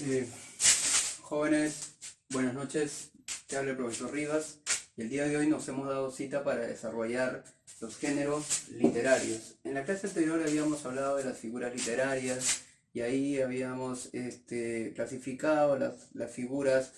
Eh, Jóvenes, buenas noches. Te habla el profesor Rivas y el día de hoy nos hemos dado cita para desarrollar los géneros literarios. En la clase anterior habíamos hablado de las figuras literarias y ahí habíamos clasificado las figuras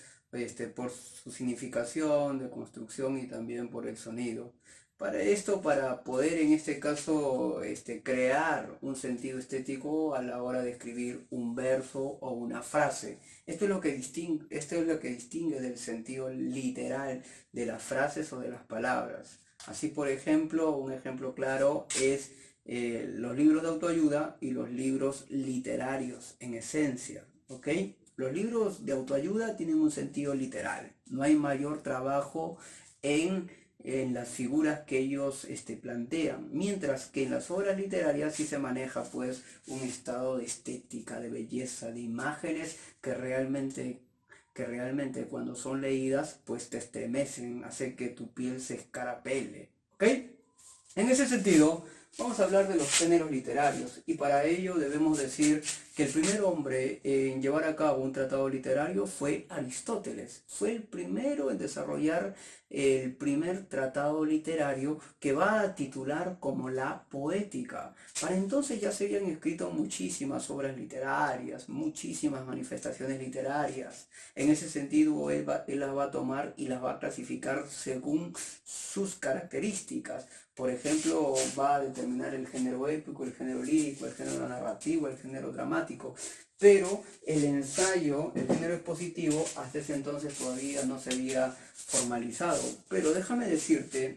por su significación, de construcción y también por el sonido. Para esto, para poder en este caso crear un sentido estético a la hora de escribir un verso o una frase. Esto es lo que distingue del sentido literal de las frases o de las palabras. Así, por ejemplo, un ejemplo claro es los libros de autoayuda y los libros literarios en esencia, ¿ok? Los libros de autoayuda tienen un sentido literal. No hay mayor trabajo en las figuras que ellos plantean, mientras que en las obras literarias sí se maneja pues un estado de estética, de belleza, de imágenes que realmente cuando son leídas pues te estremecen, hacen que tu piel se escarapele, ¿ok? En ese sentido, vamos a hablar de los géneros literarios y para ello debemos decir que el primer hombre en llevar a cabo un tratado literario fue Aristóteles. Fue el primero en desarrollar el primer tratado literario que va a titular como la Poética. Para entonces ya se habían escrito muchísimas obras literarias, muchísimas manifestaciones literarias. En ese sentido, él las va a tomar y las va a clasificar según sus características. Por ejemplo, va a determinar el género épico, el género lírico, el género narrativo, el género dramático. Pero el ensayo, el género expositivo, hasta ese entonces todavía no se había formalizado. Pero déjame decirte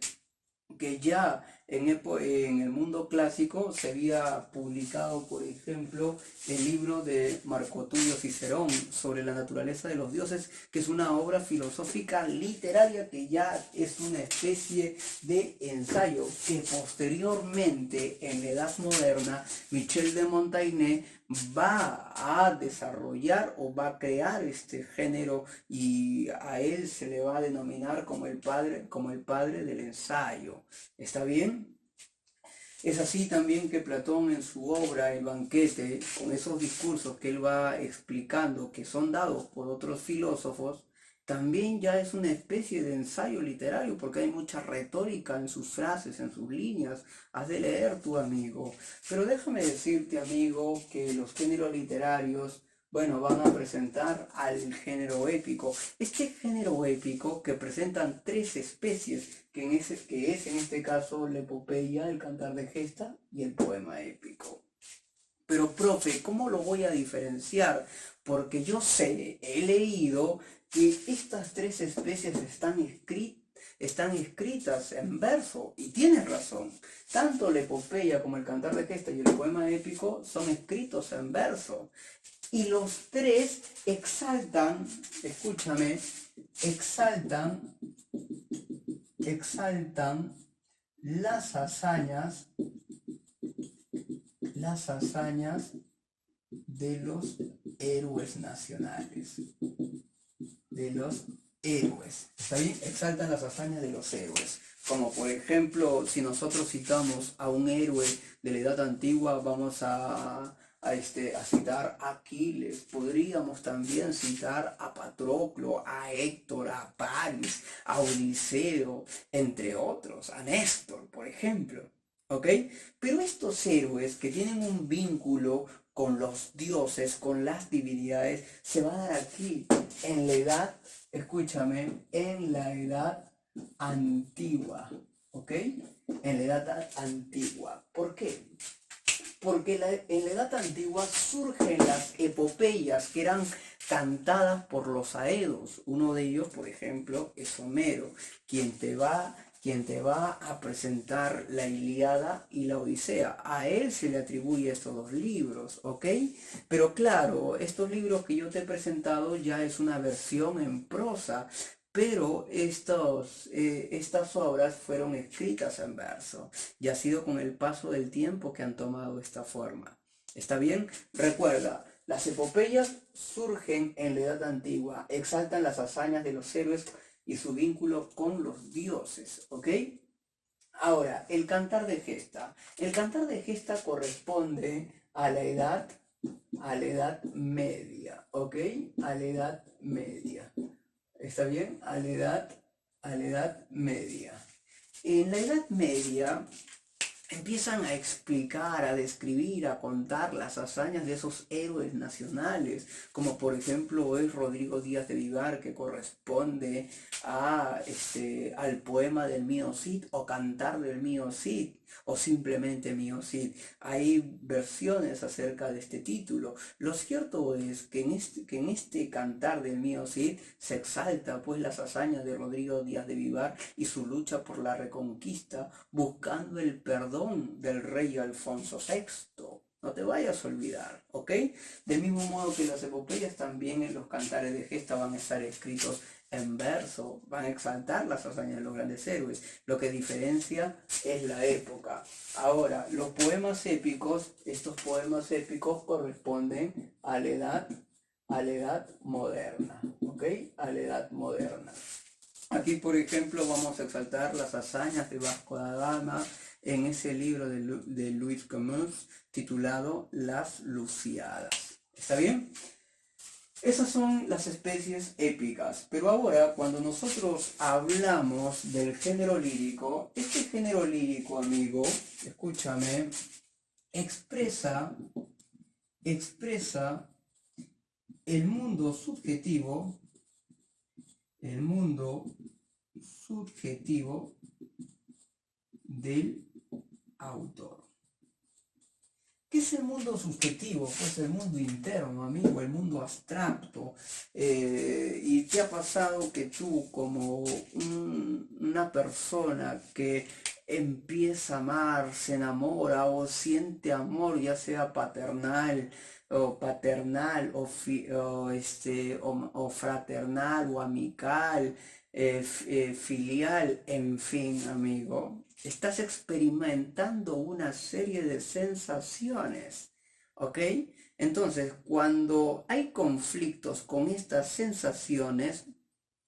que ya en el mundo clásico se había publicado, por ejemplo, el libro de Marco Tulio Cicerón sobre la naturaleza de los dioses, que es una obra filosófica literaria que ya es una especie de ensayo que posteriormente, en la Edad Moderna, Michel de Montaigne va a desarrollar o va a crear este género y a él se le va a denominar como el padre del ensayo. ¿Está bien? Es así también que Platón en su obra El banquete, con esos discursos que él va explicando que son dados por otros filósofos, también ya es una especie de ensayo literario porque hay mucha retórica en sus frases, en sus líneas. Has de leer tu amigo. Pero déjame decirte, amigo, que los géneros literarios, bueno, van a presentar al género épico. Este género épico que presentan tres especies, que es en este caso la epopeya, el cantar de gesta y el poema épico. Pero, profe, ¿cómo lo voy a diferenciar? Porque yo sé, he leído que estas tres especies están escritas en verso, y tienes razón. Tanto la epopeya como el cantar de gesta y el poema épico son escritos en verso. Y los tres exaltan, escúchame, exaltan las hazañas de los héroes nacionales, de los héroes. ¿Está bien? Exaltan las hazañas de los héroes. Como por ejemplo, si nosotros citamos a un héroe de la Edad Antigua, vamos a citar a Aquiles. Podríamos también citar a Patroclo, a Héctor, a Paris, a Odiseo, entre otros, a Néstor, por ejemplo. ¿Ok? Pero estos héroes que tienen un vínculo con los dioses, con las divinidades, se va a dar aquí, en la edad, escúchame, en la edad antigua, ¿ok? En la edad antigua. ¿Por qué? Porque en la edad antigua surgen las epopeyas que eran cantadas por los aedos. Uno de ellos, por ejemplo, es Homero, quien te va a presentar la Ilíada y la Odisea. A él se le atribuye estos dos libros, ¿ok? Pero claro, estos libros que yo te he presentado ya es una versión en prosa, pero estas obras fueron escritas en verso y ha sido con el paso del tiempo que han tomado esta forma. ¿Está bien? Recuerda, las epopeyas surgen en la Edad Antigua, exaltan las hazañas de los héroes y su vínculo con los dioses, ¿ok? Ahora, el cantar de gesta. El cantar de gesta corresponde a la edad a la Edad Media, ¿ok? A la Edad Media. ¿Está bien? A la Edad Media. En la Edad Media empiezan a explicar, a describir, a contar las hazañas de esos héroes nacionales, como por ejemplo es Rodrigo Díaz de Vivar, que corresponde al poema del Mío Cid o Cantar del Mío Cid o simplemente Mío Cid. Hay versiones acerca de este título. Lo cierto es que en este Cantar del Mío Cid se exalta pues las hazañas de Rodrigo Díaz de Vivar y su lucha por la reconquista, buscando el perdón del rey Alfonso VI. No te vayas a olvidar, ¿ok? Del mismo modo que las epopeyas, también en los cantares de gesta van a estar escritos en verso, van a exaltar las hazañas de los grandes héroes. Lo que diferencia es la época. Ahora, los poemas épicos, estos poemas épicos corresponden a la edad moderna, ¿ok? A la edad moderna. Aquí, por ejemplo, vamos a exaltar las hazañas de Vasco da Gama en ese libro de Luis Camus titulado Las Lusiadas. ¿Está bien? Esas son las especies épicas, pero ahora cuando nosotros hablamos del género lírico, este género lírico, amigo, escúchame, expresa el mundo subjetivo del autor. ¿Qué es el mundo subjetivo? Pues el mundo interno, amigo, el mundo abstracto. ¿Y qué ha pasado que tú, como una persona que empieza a amar, se enamora o siente amor, ya sea paternal o fraternal o amical, filial, en fin, amigo, estás experimentando una serie de sensaciones, ¿ok? Entonces, cuando hay conflictos con estas sensaciones,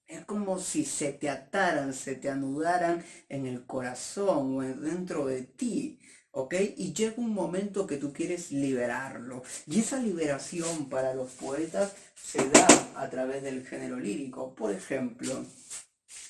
es como si se te ataran, se te anudaran en el corazón o dentro de ti, ¿ok? Y llega un momento que tú quieres liberarlo. Y esa liberación para los poetas se da a través del género lírico. Por ejemplo,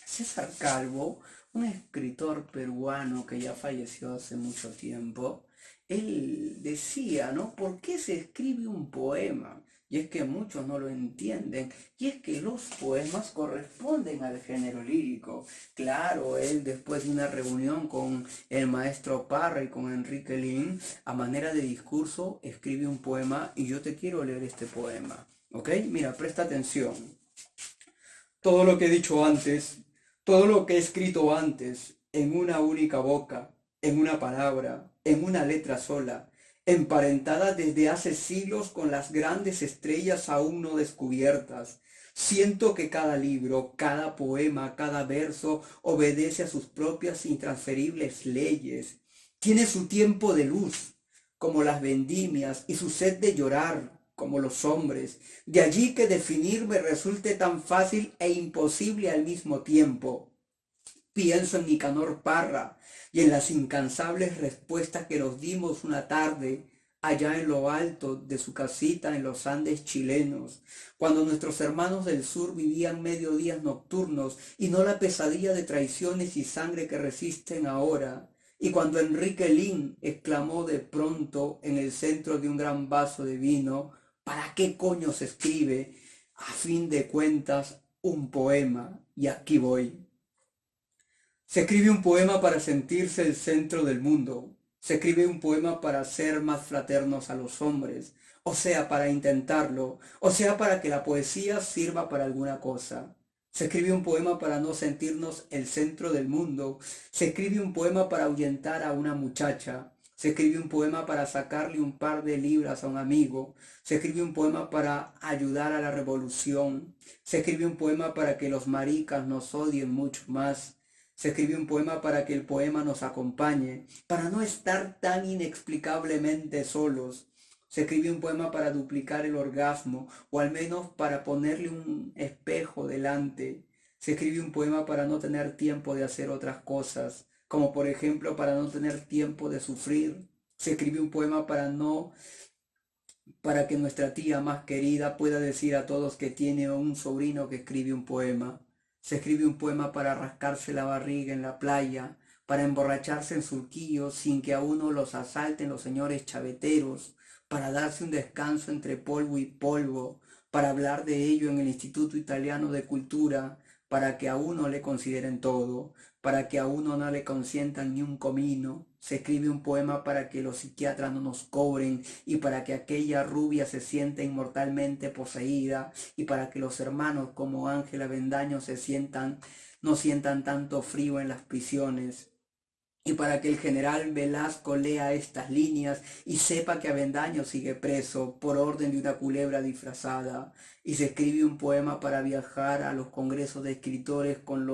César Calvo, un escritor peruano que ya falleció hace mucho tiempo, él decía, ¿no? ¿Por qué se escribe un poema? Y es que muchos no lo entienden. Y es que los poemas corresponden al género lírico. Claro, él después de una reunión con el maestro Parra y con Enrique Lin, a manera de discurso, escribe un poema y yo te quiero leer este poema. ¿Ok? Mira, presta atención. Todo lo que he dicho antes, todo lo que he escrito antes, en una única boca, en una palabra, en una letra sola, emparentada desde hace siglos con las grandes estrellas aún no descubiertas. Siento que cada libro, cada poema, cada verso obedece a sus propias intransferibles leyes. Tiene su tiempo de luz, como las vendimias, y su sed de llorar, como los hombres. De allí que definir me resulte tan fácil e imposible al mismo tiempo. Pienso en Nicanor Parra y en las incansables respuestas que nos dimos una tarde allá en lo alto de su casita en los Andes chilenos, cuando nuestros hermanos del sur vivían mediodías nocturnos y no la pesadilla de traiciones y sangre que resisten ahora. Y cuando Enrique Lin exclamó de pronto en el centro de un gran vaso de vino: ¿para qué coño se escribe, a fin de cuentas, un poema? Y aquí voy. Se escribe un poema para sentirse el centro del mundo. Se escribe un poema para ser más fraternos a los hombres, o sea, para intentarlo, o sea, para que la poesía sirva para alguna cosa. Se escribe un poema para no sentirnos el centro del mundo. Se escribe un poema para ahuyentar a una muchacha. Se escribe un poema para sacarle un par de libras a un amigo. Se escribe un poema para ayudar a la revolución. Se escribe un poema para que los maricas nos odien mucho más. Se escribe un poema para que el poema nos acompañe, para no estar tan inexplicablemente solos. Se escribe un poema para duplicar el orgasmo, o al menos para ponerle un espejo delante. Se escribe un poema para no tener tiempo de hacer otras cosas, como por ejemplo para no tener tiempo de sufrir. Se escribe un poema para para que nuestra tía más querida pueda decir a todos que tiene un sobrino que escribe un poema. Se escribe un poema para rascarse la barriga en la playa, para emborracharse en Surquillo sin que a uno los asalten los señores chaveteros, para darse un descanso entre polvo y polvo, para hablar de ello en el Instituto Italiano de Cultura, para que a uno le consideren todo, para que a uno no le consientan ni un comino. Se escribe un poema para que los psiquiatras no nos cobren y para que aquella rubia se sienta inmortalmente poseída y para que los hermanos como Ángel Avendaño no sientan tanto frío en las prisiones. Y para que el general Velasco lea estas líneas y sepa que Avendaño sigue preso por orden de una culebra disfrazada. Y se escribe un poema para viajar a los congresos de escritores con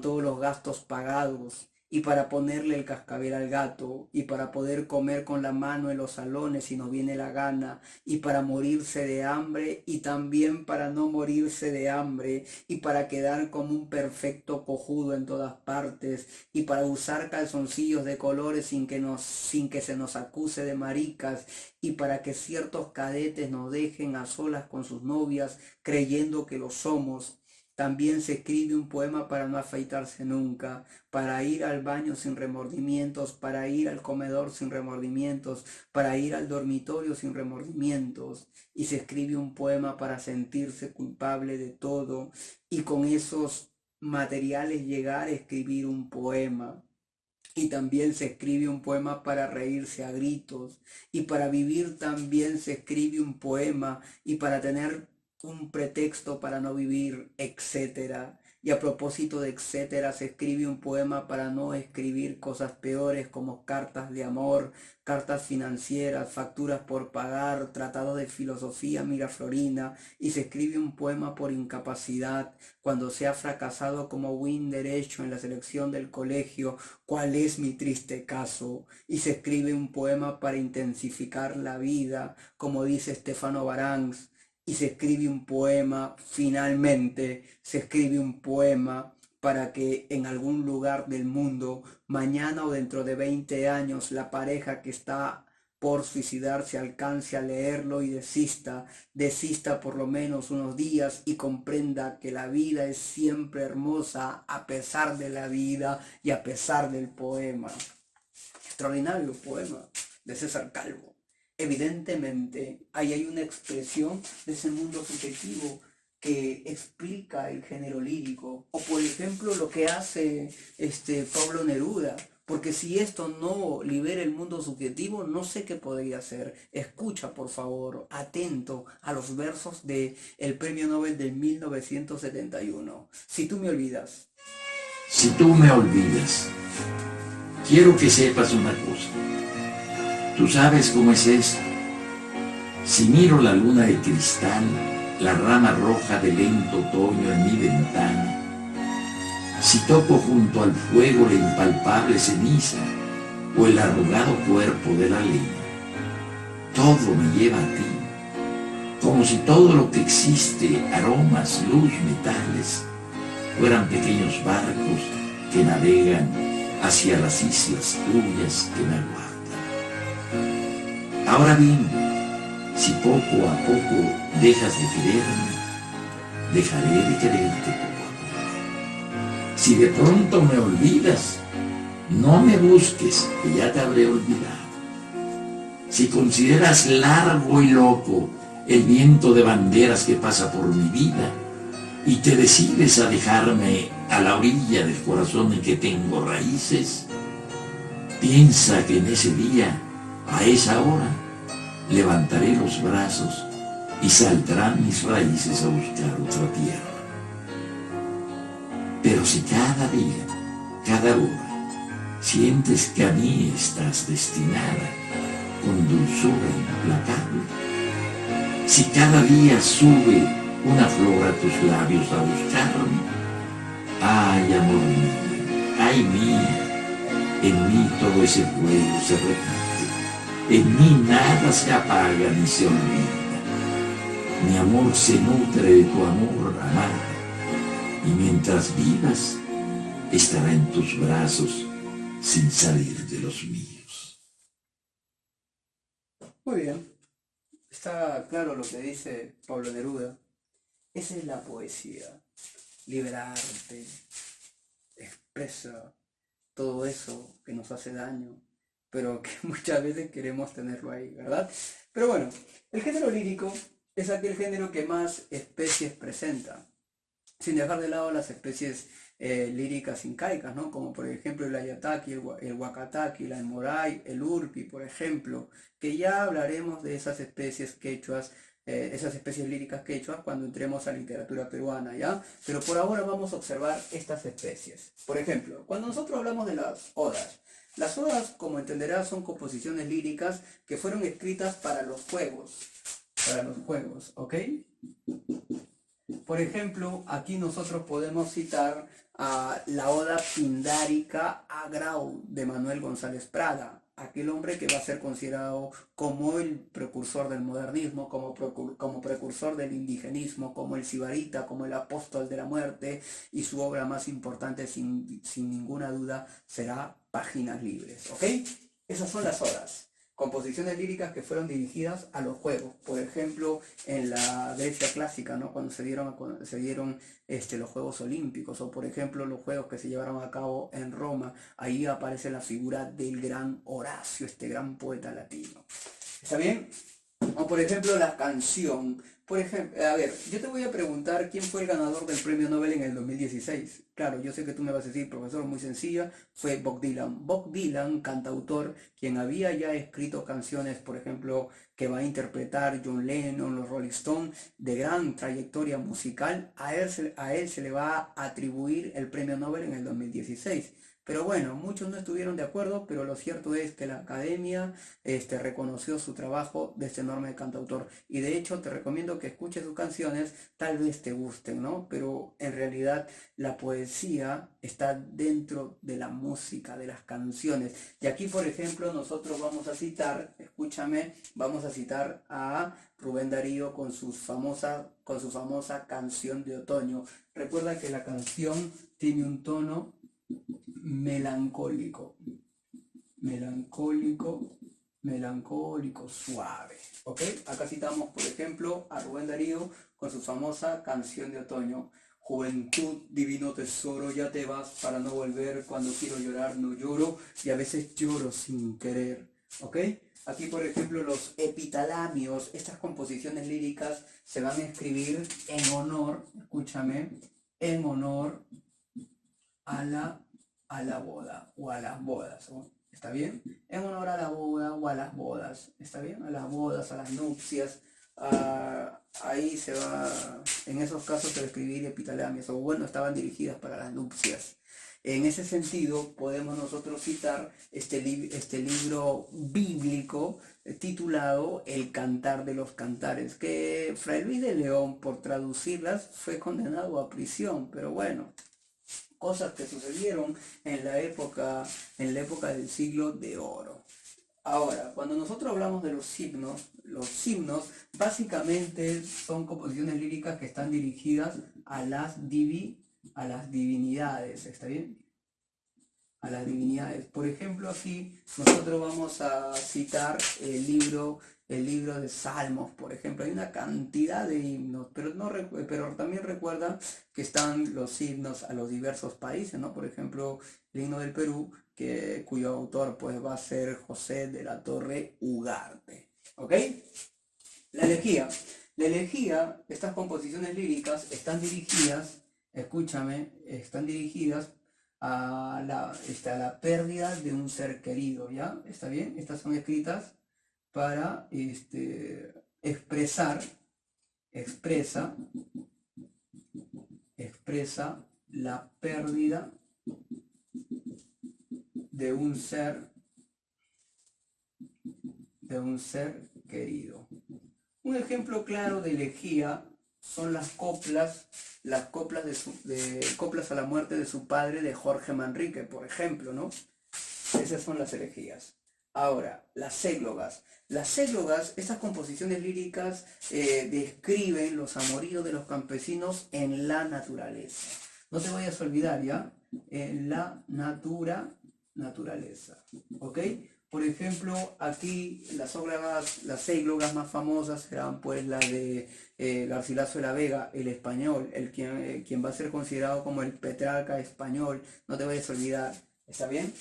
todos los gastos pagados, y para ponerle el cascabel al gato, y para poder comer con la mano en los salones si nos viene la gana, y para morirse de hambre y también para no morirse de hambre, y para quedar como un perfecto cojudo en todas partes, y para usar calzoncillos de colores sin que se nos acuse de maricas, y para que ciertos cadetes nos dejen a solas con sus novias creyendo que lo somos. También se escribe un poema para no afeitarse nunca, para ir al baño sin remordimientos, para ir al comedor sin remordimientos, para ir al dormitorio sin remordimientos. Y se escribe un poema para sentirse culpable de todo y con esos materiales llegar a escribir un poema. Y también se escribe un poema para reírse a gritos. Y para vivir también se escribe un poema y para tener un pretexto para no vivir, etcétera. Y a propósito de etcétera, se escribe un poema para no escribir cosas peores como cartas de amor, cartas financieras, facturas por pagar, tratados de filosofía miraflorina, y se escribe un poema por incapacidad, cuando se ha fracasado como buen derecho en la selección del colegio, cuál es mi triste caso, y se escribe un poema para intensificar la vida, como dice Stefano Baranz, y se escribe un poema, finalmente se escribe un poema para que en algún lugar del mundo, mañana o dentro de 20 años, la pareja que está por suicidarse alcance a leerlo y desista por lo menos unos días y comprenda que la vida es siempre hermosa a pesar de la vida y a pesar del poema. Extraordinario poema de César Calvo. Evidentemente, ahí hay una expresión de ese mundo subjetivo que explica el género lírico, o por ejemplo lo que hace Pablo Neruda, porque si esto no libera el mundo subjetivo, no sé qué podría hacer. Escucha, por favor, atento a los versos del Premio Nobel de 1971. Si tú me olvidas. Si tú me olvidas, quiero que sepas una cosa. Tú sabes cómo es esto. Si miro la luna de cristal, la rama roja del lento otoño en mi ventana, si toco junto al fuego la impalpable ceniza o el arrugado cuerpo de la leña, todo me lleva a ti, como si todo lo que existe, aromas, luz, metales, fueran pequeños barcos que navegan hacia las islas tuyas que me aguardan. Ahora bien, si poco a poco dejas de quererme, dejaré de quererte poco a poco. Si de pronto me olvidas, no me busques, que ya te habré olvidado. Si consideras largo y loco el viento de banderas que pasa por mi vida y te decides a dejarme a la orilla del corazón en que tengo raíces, piensa que en ese día, a esa hora, levantaré los brazos y saldrán mis raíces a buscar otra tierra. Pero si cada día, cada hora, sientes que a mí estás destinada con dulzura implacable, si cada día sube una flor a tus labios a buscarme, ay, amor mío, ay mía, en mí todo ese fuego se repite. En mí nada se apaga ni se olvida. Mi amor se nutre de tu amor, amada, y mientras vivas, estará en tus brazos sin salir de los míos. Muy bien. Está claro lo que dice Pablo Neruda. Esa es la poesía. Liberarte, expresa todo eso que nos hace daño, pero que muchas veces queremos tenerlo ahí, ¿verdad? Pero bueno, el género lírico es aquel género que más especies presenta, sin dejar de lado las especies líricas incaicas, ¿no? Como por ejemplo el ayataki, el huacataki, la moray, el urpi, por ejemplo, que ya hablaremos de esas especies quechuas, esas especies líricas quechuas cuando entremos a literatura peruana, ¿ya? Pero por ahora vamos a observar estas especies. Por ejemplo, cuando nosotros hablamos de las odas, como entenderás, son composiciones líricas que fueron escritas para los juegos, ¿ok? Por ejemplo, aquí nosotros podemos citar a la Oda Pindárica a Grau de Manuel González Prada, aquel hombre que va a ser considerado como el precursor del modernismo, como precursor del indigenismo, como el sibarita, como el apóstol de la muerte, y su obra más importante, sin ninguna duda, será Páginas Libres, ¿ok? Esas son las odas. Composiciones líricas que fueron dirigidas a los juegos, por ejemplo, en la Grecia clásica, ¿no? Cuando se dieron los Juegos Olímpicos, o por ejemplo los Juegos que se llevaron a cabo en Roma, ahí aparece la figura del gran Horacio, este gran poeta latino. ¿Está bien? O por ejemplo la canción. Por ejemplo, a ver, yo te voy a preguntar quién fue el ganador del premio Nobel en el 2016. Claro, yo sé que tú me vas a decir, profesor, muy sencilla, fue Bob Dylan. Bob Dylan, cantautor, quien había ya escrito canciones, por ejemplo, que va a interpretar John Lennon, los Rolling Stones, de gran trayectoria musical, a él se le va a atribuir el premio Nobel en el 2016. Pero bueno, muchos no estuvieron de acuerdo, pero lo cierto es que la academia reconoció su trabajo de este enorme cantautor. Y de hecho te recomiendo que escuches sus canciones, tal vez te gusten, ¿no? Pero en realidad la poesía está dentro de la música, de las canciones. Y aquí, por ejemplo, nosotros vamos a citar, escúchame, vamos a citar a Rubén Darío con su famosa canción de otoño. Recuerda que la canción tiene un tono melancólico, suave, ¿ok? Acá citamos, por ejemplo, a Rubén Darío con su famosa canción de otoño. Juventud, divino tesoro, ya te vas para no volver, cuando quiero llorar no lloro y a veces lloro sin querer, ¿ok? Aquí, por ejemplo, los epitalamios, estas composiciones líricas se van a escribir en honor, escúchame, en honor a la boda o a las bodas, ¿no? ¿Está bien? En honor a la boda o a las bodas, ¿está bien? A las bodas, a las nupcias, ahí se va, en esos casos se va a escribir epitalamias, o bueno, estaban dirigidas para las nupcias. En ese sentido, podemos nosotros citar este libro bíblico titulado El Cantar de los Cantares, que Fray Luis de León, por traducirlas, fue condenado a prisión, pero bueno, cosas que sucedieron en la época del siglo de oro. Ahora, cuando nosotros hablamos de los himnos básicamente son composiciones líricas que están dirigidas a las divinidades, ¿está bien? A las divinidades. Por ejemplo, aquí nosotros vamos a citar el libro de Salmos, por ejemplo. Hay una cantidad de himnos, pero también recuerda que están los himnos a los diversos países, ¿no? Por ejemplo, el himno del Perú, cuyo autor pues va a ser José de la Torre Ugarte, ¿ok? La elegía, estas composiciones líricas están dirigidas, escúchame, están dirigidas a la pérdida de un ser querido, ¿ya? ¿Está bien? Estas son escritas para expresa la pérdida de un ser querido. Un ejemplo claro de elegía son las coplas coplas a la muerte de su padre, de Jorge Manrique, por ejemplo, ¿no? Esas son las elegías. Ahora, las églogas. Las églogas, estas composiciones líricas describen los amoríos de los campesinos en la naturaleza. No te vayas a olvidar, ¿ya? En la naturaleza, ¿ok? Por ejemplo, aquí las églogas más famosas serán pues las de Garcilaso de la Vega, el español, quien va a ser considerado como el Petrarca español, no te vayas a olvidar, ¿está bien?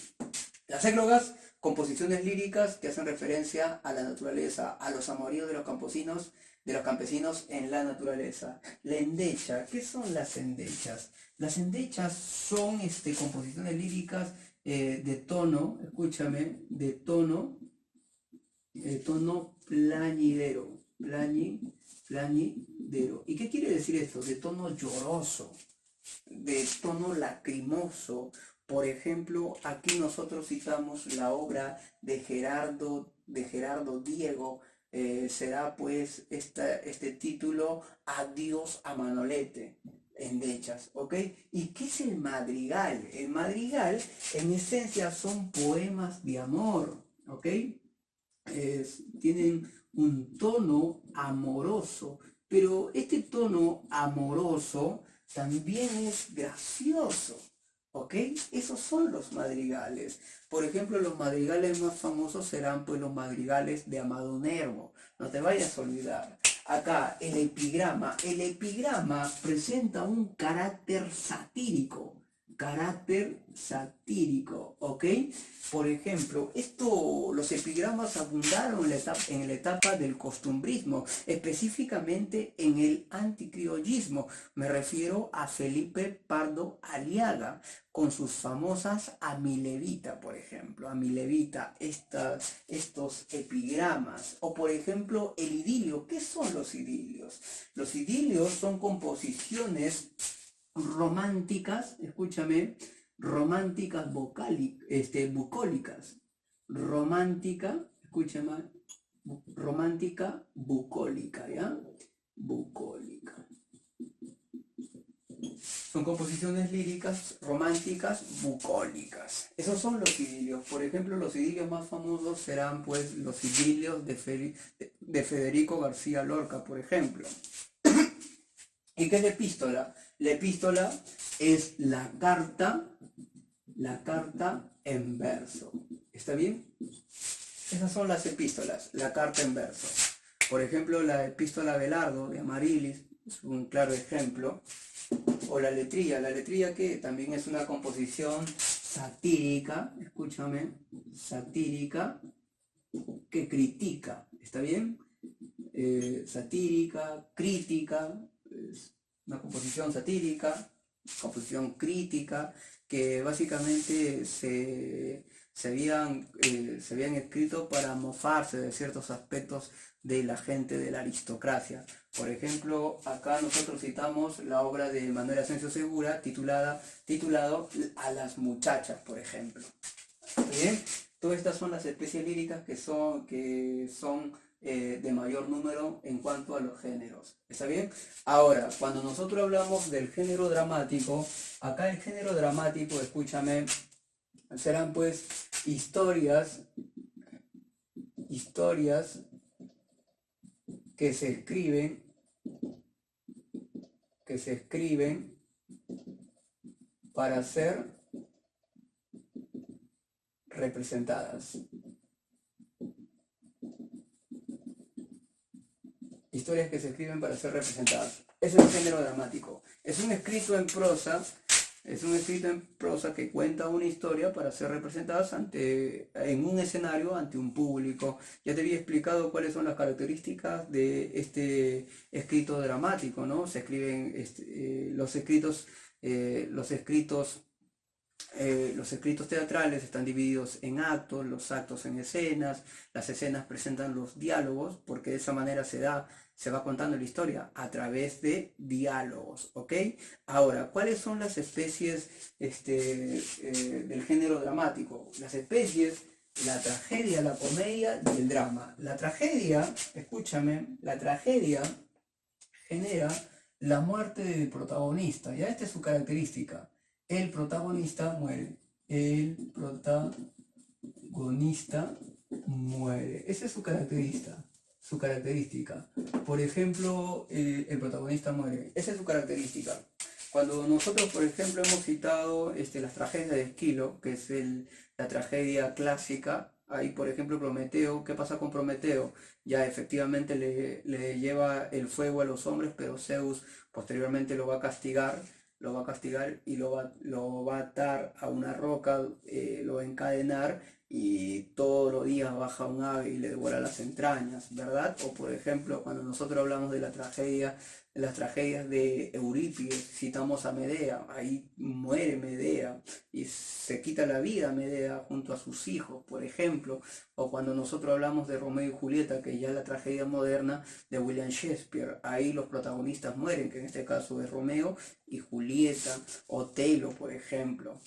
Las églogas, composiciones líricas que hacen referencia a la naturaleza, a los amoríos de los campesinos en la naturaleza. La endecha, ¿qué son las endechas? Las endechas son composiciones líricas de tono, escúchame, de tono plañidero, plañidero. ¿Y qué quiere decir esto? De tono lloroso, de tono lacrimoso. Por ejemplo, aquí nosotros citamos la obra de Gerardo Diego, será pues este título Adiós a Manolete, endechas, ¿ok? ¿Y qué es el madrigal? El madrigal en esencia son poemas de amor, ¿ok? Tienen un tono amoroso, pero este tono amoroso también es gracioso, ¿ok? Esos son los madrigales. Por ejemplo, los madrigales más famosos serán pues los madrigales de Amado Nervo. No te vayas a olvidar. Acá el epigrama presenta un carácter satírico, ¿ok? Por ejemplo, los epigramas abundaron en la etapa del costumbrismo, específicamente en el anticriollismo. Me refiero a Felipe Pardo Aliaga, con sus famosas Amilevita, por ejemplo. Amilevita, estos epigramas. O por ejemplo, el idilio. ¿Qué son los idilios? Los idilios son composiciones románticas, escúchame, románticas bucólicas, romántica bucólica, ¿ya? Bucólica. Son composiciones líricas románticas bucólicas. Esos son los idilios. Por ejemplo, los idilios más famosos serán pues los idilios de Federico García Lorca, por ejemplo. ¿Y qué es la epístola? La epístola es la carta en verso. ¿Está bien? Esas son las epístolas, la carta en verso. Por ejemplo, la epístola a Abelardo de Amarilis es un claro ejemplo. O la letría que también es una composición satírica, escúchame, satírica, que critica, ¿está bien? Satírica, crítica, es una composición satírica, composición crítica, que básicamente se habían escrito para mofarse de ciertos aspectos de la gente de la aristocracia. Por ejemplo, acá nosotros citamos la obra de Manuel Asensio Segura titulado A las muchachas, por ejemplo. ¿Bien? Todas estas son las especies líricas que son de mayor número en cuanto a los géneros. ¿Está bien? Ahora, cuando nosotros hablamos del género dramático, acá el género dramático, escúchame, serán pues historias que se escriben para ser representadas. Historias que se escriben para ser representadas. Ese es el género dramático. Es un escrito en prosa que cuenta una historia para ser representadas en un escenario ante un público. Ya te había explicado cuáles son las características de este escrito dramático, ¿no? Se escriben los escritos teatrales están divididos en actos, los actos en escenas, las escenas presentan los diálogos, porque de esa manera se va contando la historia a través de diálogos, ¿ok? Ahora, ¿cuáles son las especies del género dramático? Las especies, la tragedia, la comedia y el drama. La tragedia, escúchame, la tragedia genera la muerte del protagonista, ya esta es su característica. El protagonista muere. El protagonista muere. Esa es su característica. Por ejemplo, el protagonista muere. Esa es su característica. Cuando nosotros, por ejemplo, hemos citado las tragedias de Esquilo, que es la tragedia clásica, Ahí, por ejemplo, Prometeo, ¿qué pasa con Prometeo? Ya efectivamente le lleva el fuego a los hombres, pero Zeus posteriormente lo va a castigar y lo va a atar a una roca, lo va a encadenar y todos los días baja un ave y le devora las entrañas, ¿verdad? O por ejemplo, cuando nosotros hablamos de la tragedia, de las tragedias de Eurípides, citamos a Medea, ahí muere Medea y se quita la vida Medea junto a sus hijos, por ejemplo, o cuando nosotros hablamos de Romeo y Julieta, que ya es la tragedia moderna de William Shakespeare, ahí los protagonistas mueren, que en este caso es Romeo y Julieta, Otelo, por ejemplo.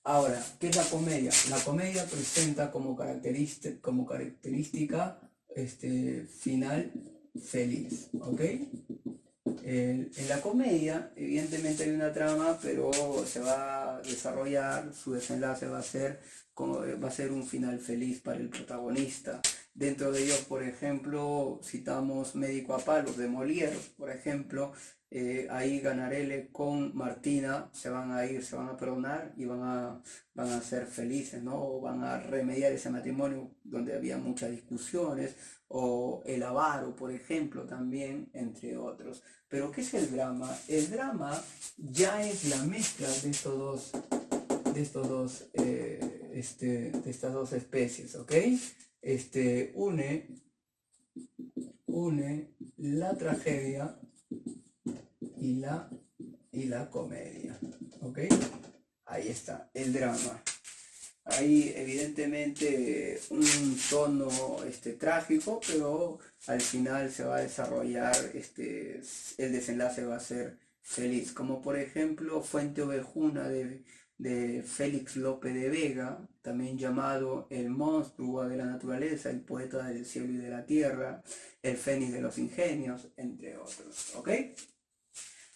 Ahora, ¿qué es la comedia? La comedia presenta como característica final feliz, ¿ok? En la comedia, evidentemente hay una trama, pero se va a desarrollar, su desenlace va a ser un final feliz para el protagonista. Dentro de ellos, por ejemplo, citamos Médico a palos de Molière, por ejemplo, ahí Ganarelle con Martina se van a ir, se van a perdonar y van a ser felices, ¿no? O van a remediar ese matrimonio donde había muchas discusiones, o El avaro, por ejemplo, también, entre otros. Pero ¿qué es el drama? El drama ya es la mezcla de estas dos especies, ¿ok? Une la tragedia y la comedia, ¿ok? Ahí está, el drama. Hay evidentemente un tono trágico, pero al final se va a desarrollar, el desenlace va a ser feliz. Como por ejemplo Fuente Ovejuna de Félix Lope de Vega, también llamado El monstruo de la naturaleza, el poeta del cielo y de la tierra, el fénix de los ingenios, entre otros. ¿Ok?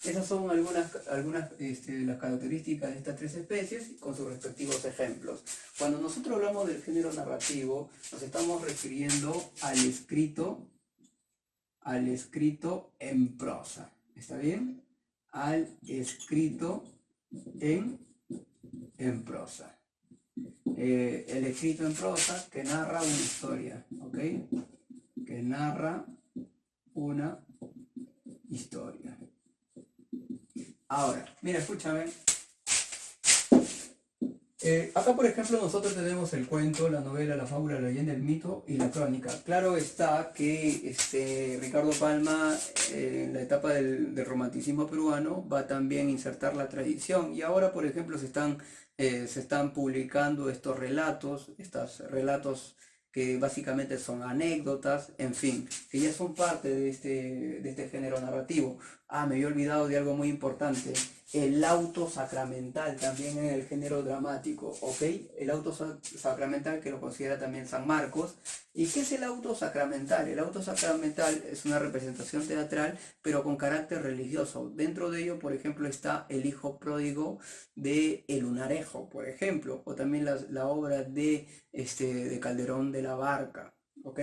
Esas son algunas las características de estas tres especies con sus respectivos ejemplos. Cuando nosotros hablamos del género narrativo, nos estamos refiriendo al escrito en prosa. ¿Está bien? Al escrito en prosa. El escrito en prosa que narra una historia, ¿ok? Que narra una historia. Ahora, mira, escúchame. Acá, por ejemplo, nosotros tenemos el cuento, la novela, la fábula, la leyenda, el mito y la crónica. Claro está que Ricardo Palma, en la etapa del romanticismo peruano, va también a insertar la tradición. Y ahora, por ejemplo, se están publicando estos relatos que básicamente son anécdotas, en fin, que ya son parte de este género narrativo. Me había olvidado de algo muy importante, el auto sacramental también en el género dramático, ¿ok? El auto sacramental que lo considera también San Marcos. ¿Y qué es el auto sacramental? El auto sacramental es una representación teatral, pero con carácter religioso. Dentro de ello, por ejemplo, está El hijo pródigo de El Lunarejo, por ejemplo, o también la obra de Calderón de la Barca, ¿ok?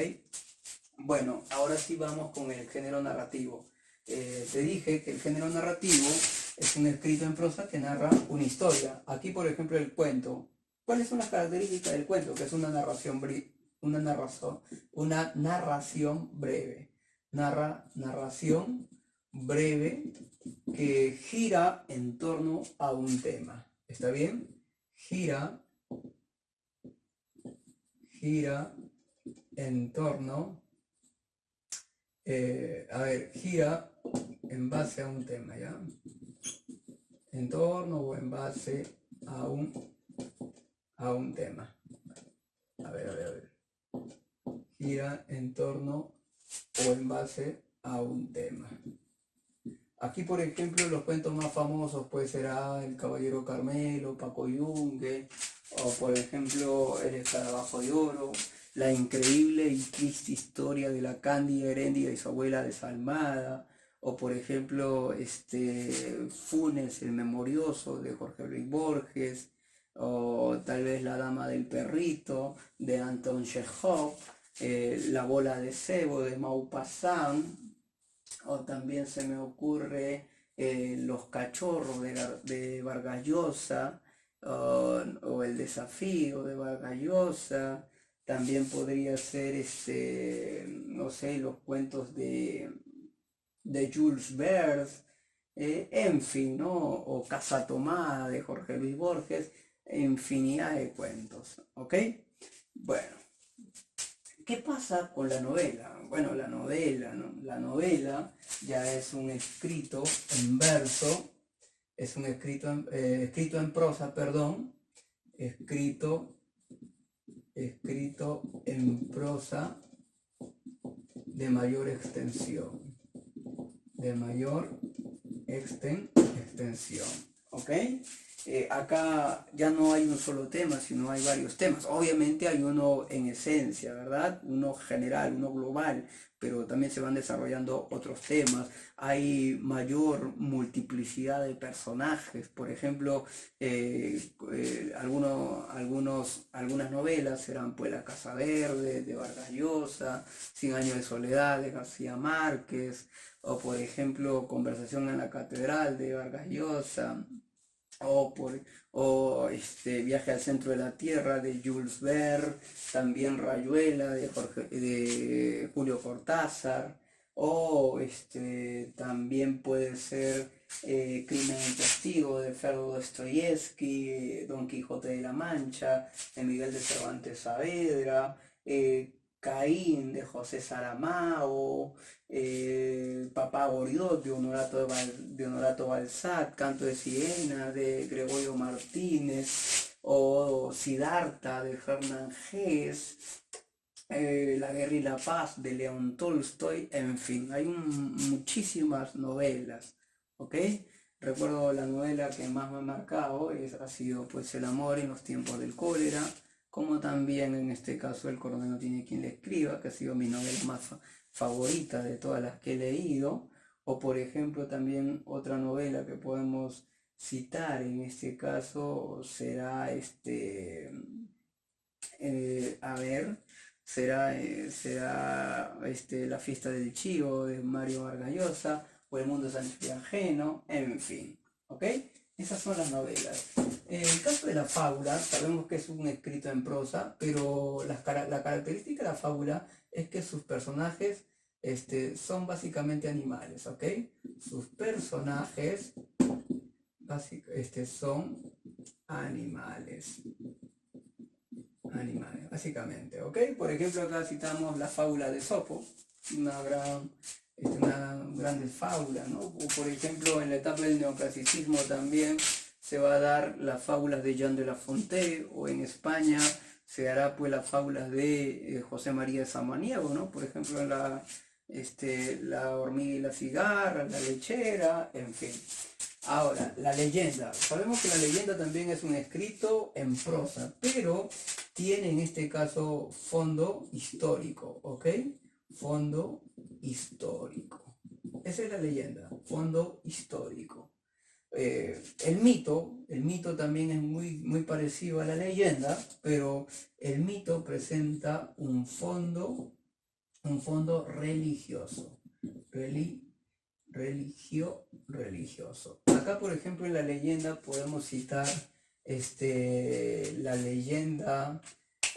Bueno, ahora sí vamos con el género narrativo. Te dije que el género narrativo es un escrito en prosa que narra una historia. Aquí, por ejemplo, el cuento. ¿Cuáles son las características del cuento? Que es una narración breve. Narración breve que gira en torno a un tema. ¿Está bien? Gira en torno, gira en base a un tema, ¿ya? En torno o en base a un tema. A ver. Gira en torno o en base a un tema. Aquí, por ejemplo, los cuentos más famosos pues será El Caballero Carmelo, Paco Yungue, o por ejemplo El Escarabajo de Oro, la increíble y triste historia de la Cándida Heréndida y su abuela desalmada, o por ejemplo Funes el Memorioso de Jorge Luis Borges, o tal vez La Dama del Perrito de Anton Chekhov, La Bola de Cebo de Maupassant, o también se me ocurre Los Cachorros de Vargas Llosa, o El desafío de Vargas Llosa. También podría ser, no sé, los cuentos de Jules Verne, en fin, ¿no? O Casa Tomada de Jorge Luis Borges, infinidad de cuentos, ¿ok? Bueno, ¿qué pasa con la novela? Bueno, la novela, ¿no? La novela ya es un escrito en verso, es un escrito en prosa, perdón, escrito, escrito en prosa de mayor extensión, de mayor extensión, ¿ok? Acá ya no hay un solo tema, sino hay varios temas. Obviamente hay uno en esencia, ¿verdad? Uno general, uno global, pero también se van desarrollando otros temas. Hay mayor multiplicidad de personajes. Por ejemplo, algunas novelas serán pues La Casa Verde de Vargas Llosa, Cien Años de Soledad de García Márquez, o por ejemplo Conversación en la Catedral de Vargas Llosa, Viaje al Centro de la Tierra de Jules Verne, también Rayuela de Julio Cortázar, o también puede ser Crimen y Castigo de Fyodor Dostoyevsky, Don Quijote de la Mancha de Miguel de Cervantes Saavedra, Caín de José Saramago, Papá Goriot de Honorato Balzac, Canto de Sirena de Gregorio Martínez, o Siddhartha de Hernán Hesse, La Guerra y la Paz de León Tolstoy, en fin, hay muchísimas novelas, ¿ok? Recuerdo la novela que más me ha marcado ha sido pues El amor en los tiempos del cólera, como también en este caso El coronel no tiene quien le escriba, que ha sido mi novela más favorita de todas las que he leído, o por ejemplo también otra novela que podemos citar en este caso será a ver, será La fiesta del chivo de Mario Vargas Llosa, o El mundo es ajeno, en fin, ¿ok? Esas son las novelas. En el caso de la fábula, sabemos que es un escrito en prosa, pero la característica de la fábula es que sus personajes son básicamente animales, ¿ok? Sus personajes son animales. Animales, básicamente, ¿ok? Por ejemplo, acá citamos la fábula de Esopo, una grande fábula, ¿no? O por ejemplo, en la etapa del neoclasicismo también se va a dar las fábulas de Jean de La Fontaine, o en España se hará pues las fábulas de José María de Samaniego, ¿no? Por ejemplo, la hormiga y la cigarra, la lechera, en fin. Ahora, la leyenda. Sabemos que la leyenda también es un escrito en prosa, pero tiene en este caso fondo histórico, ¿ok? Fondo histórico. Esa es la leyenda, fondo histórico. El mito también es muy parecido a la leyenda, pero el mito presenta un fondo religioso. Religioso. Acá, por ejemplo, en la leyenda podemos citar la leyenda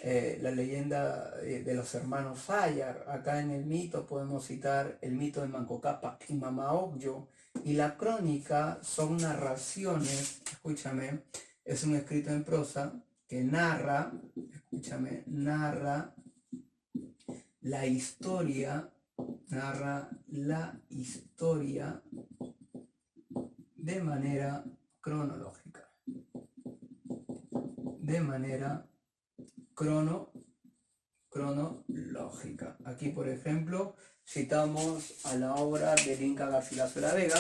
de los hermanos Fayar. Acá en el mito podemos citar el mito de Manco Cápac y Mama Ocllo. Y la crónica son narraciones, escúchame, es un escrito en prosa que narra la historia de manera cronológica. Cronológica. Aquí, por ejemplo, citamos a la obra del Inca Garcilaso de la Vega,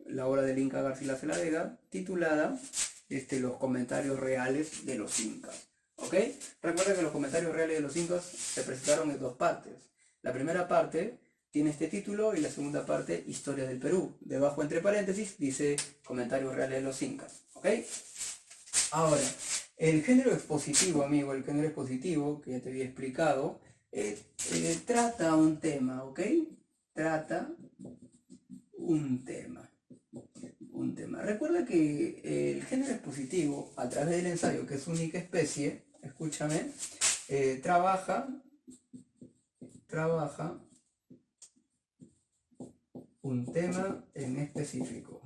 la obra del Inca Garcilaso de la Vega, titulada Los comentarios reales de los incas. ¿Ok? Recuerda que los comentarios reales de los incas se presentaron en dos partes. La primera parte tiene este título y la segunda parte, Historia del Perú. Debajo, entre paréntesis, dice Comentarios reales de los incas. ¿Ok? Ahora, el género expositivo, amigo, el género expositivo, que ya te había explicado, trata un tema, ¿ok? Trata un tema. un tema. Recuerda que el género expositivo, a través del ensayo, que es única especie, escúchame, trabaja un tema en específico.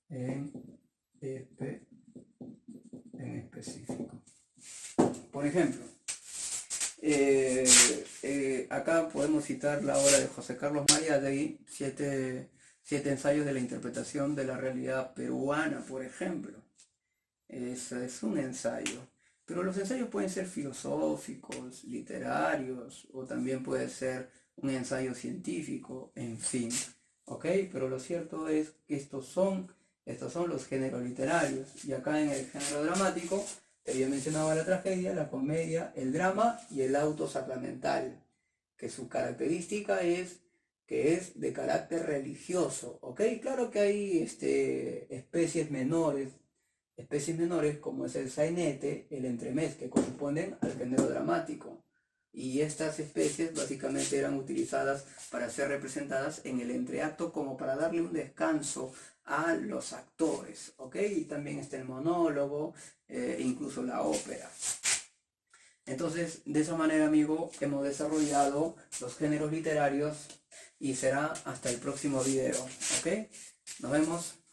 En específico. Por ejemplo, acá podemos citar la obra de José Carlos Mariátegui, siete ensayos de la interpretación de la realidad peruana, por ejemplo. Eso es un ensayo. Pero los ensayos pueden ser filosóficos, literarios, o también puede ser un ensayo científico, en fin. ¿Ok? Pero lo cierto es que estos son los géneros literarios. Y acá en el género dramático, te había mencionado la tragedia, la comedia, el drama y el auto sacramental, que su característica es que es de carácter religioso. ¿Ok? Claro que hay especies menores como es el sainete, el entremés, que corresponden al género dramático. Y estas especies básicamente eran utilizadas para ser representadas en el entreacto como para darle un descanso a los actores, ¿ok? Y también está el monólogo, incluso la ópera. Entonces, de esa manera, amigo, hemos desarrollado los géneros literarios y será hasta el próximo video, ¿ok? Nos vemos.